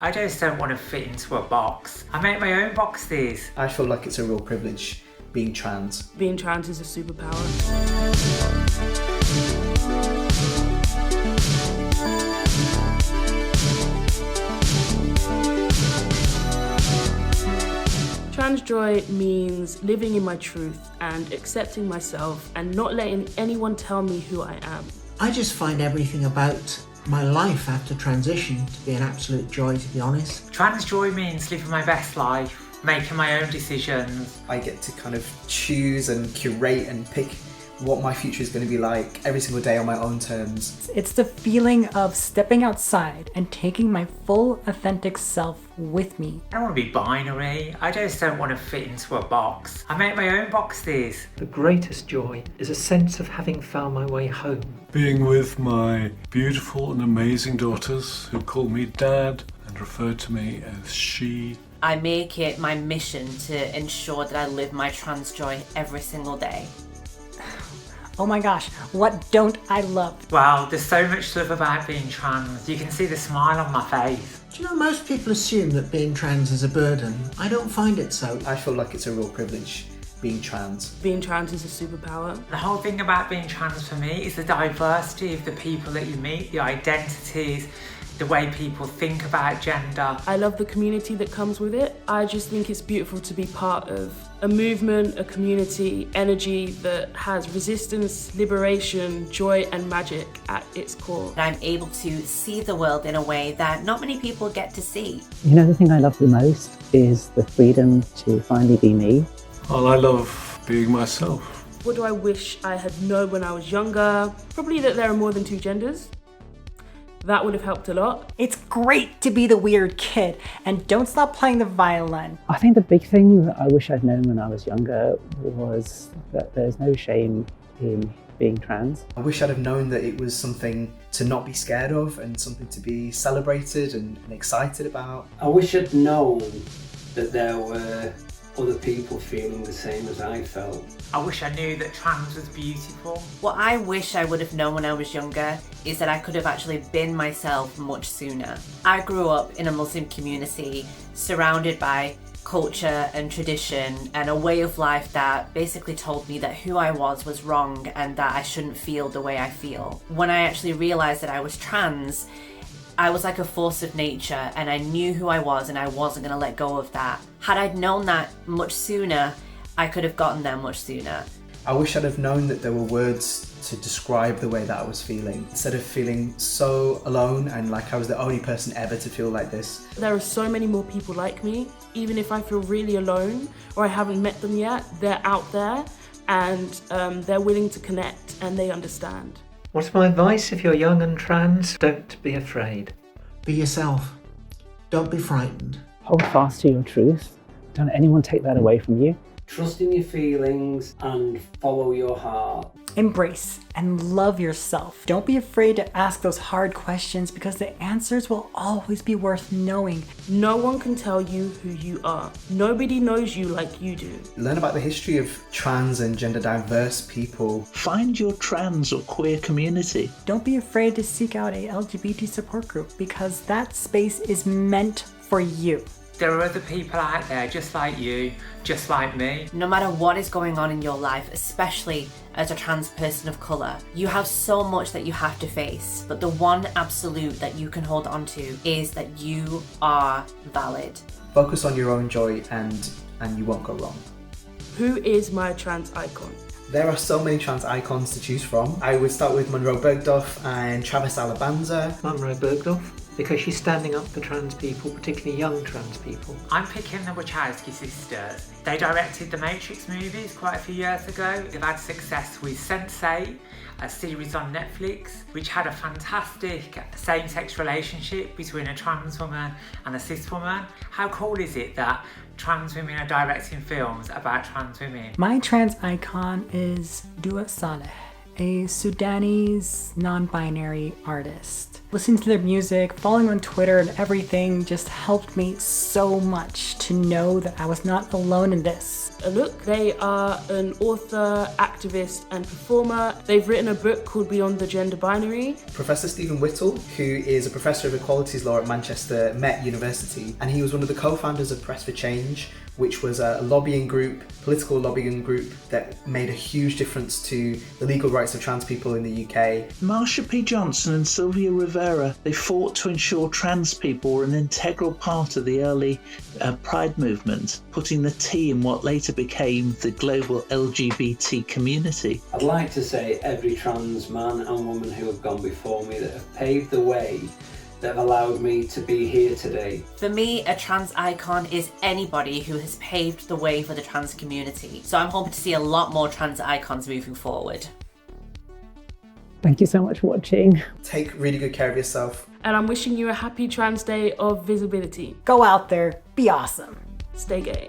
I just don't want to fit into a box. I make my own boxes. I feel like it's a real privilege being trans. Being trans is a superpower. Trans joy means living in my truth and accepting myself and not letting anyone tell me who I am. I just find everything about my life after transition to be an absolute joy, to be honest. Trans joy means living my best life, making my own decisions. I get to kind of choose and curate and pick what my future is going to be like every single day on my own terms. It's the feeling of stepping outside and taking my full authentic self with me. I don't want to be binary. I just don't want to fit into a box. I make my own boxes. The greatest joy is a sense of having found my way home. Being with my beautiful and amazing daughters who call me Dad and refer to me as she. I make it my mission to ensure that I live my trans joy every single day. Oh my gosh, what don't I love? Well, there's so much love about being trans. You can see the smile on my face. Do you know, most people assume that being trans is a burden. I don't find it so. I feel like it's a real privilege being trans. Being trans is a superpower. The whole thing about being trans for me is the diversity of the people that you meet, the identities, the way people think about gender. I love the community that comes with it. I just think it's beautiful to be part of a movement, a community, energy that has resistance, liberation, joy and magic at its core. And I'm able to see the world in a way that not many people get to see. You know, the thing I love the most is the freedom to finally be me. Well, I love being myself. What do I wish I had known when I was younger? Probably that there are more than two genders. That would have helped a lot. It's great to be the weird kid and don't stop playing the violin. I think the big thing that I wish I'd known when I was younger was that there's no shame in being trans. I wish I'd have known that it was something to not be scared of and something to be celebrated and excited about. I wish I'd known that there were other people feeling the same as I felt. I wish I knew that trans was beautiful. What I wish I would have known when I was younger is that I could have actually been myself much sooner. I grew up in a Muslim community surrounded by culture and tradition and a way of life that basically told me that who I was wrong and that I shouldn't feel the way I feel. When I actually realised that I was trans, I was like a force of nature and I knew who I was and I wasn't going to let go of that. Had I known that much sooner, I could have gotten there much sooner. I wish I'd have known that there were words to describe the way that I was feeling, instead of feeling so alone and like I was the only person ever to feel like this. There are so many more people like me. Even if I feel really alone or I haven't met them yet, they're out there and they're willing to connect and they understand. What's my advice if you're young and trans? Don't be afraid. Be yourself. Don't be frightened. Hold fast to your truth. Don't let anyone take that away from you. Trust in your feelings and follow your heart. Embrace and love yourself. Don't be afraid to ask those hard questions because the answers will always be worth knowing. No one can tell you who you are. Nobody knows you like you do. Learn about the history of trans and gender diverse people. Find your trans or queer community. Don't be afraid to seek out a LGBT support group because that space is meant for you. There are other people out there just like you, just like me. No matter what is going on in your life, especially as a trans person of colour, you have so much that you have to face. But the one absolute that you can hold on to is that you are valid. Focus on your own joy and you won't go wrong. Who is my trans icon? There are so many trans icons to choose from. I would start with Monroe Bergdorf and Travis Alabanza. Monroe Bergdorf, because she's standing up for trans people, particularly young trans people. I'm picking the Wachowski sisters. They directed the Matrix movies quite a few years ago. They've had success with Sense8, a series on Netflix, which had a fantastic same-sex relationship between a trans woman and a cis woman. How cool is it that trans women are directing films about trans women? My trans icon is Dua Saleh, a Sudanese non-binary artist. Listening to their music, following on Twitter and everything just helped me so much to know that I was not alone in this. Look, they are an author, activist and performer. They've written a book called Beyond the Gender Binary. Professor Stephen Whittle, who is a Professor of Equalities Law at Manchester Met University, and he was one of the co-founders of Press for Change, which was a lobbying group, political lobbying group that made a huge difference to the legal rights of trans people in the UK. Marsha P. Johnson and Sylvia Rivera, they fought to ensure trans people were an integral part of the early Pride movement, putting the T in what later became the global LGBT community. I'd like to say every trans man and woman who have gone before me that have paved the way, that have allowed me to be here today. For me, a trans icon is anybody who has paved the way for the trans community. So I'm hoping to see a lot more trans icons moving forward. Thank you so much for watching. Take really good care of yourself. And I'm wishing you a happy Trans Day of Visibility. Go out there, be awesome. Stay gay.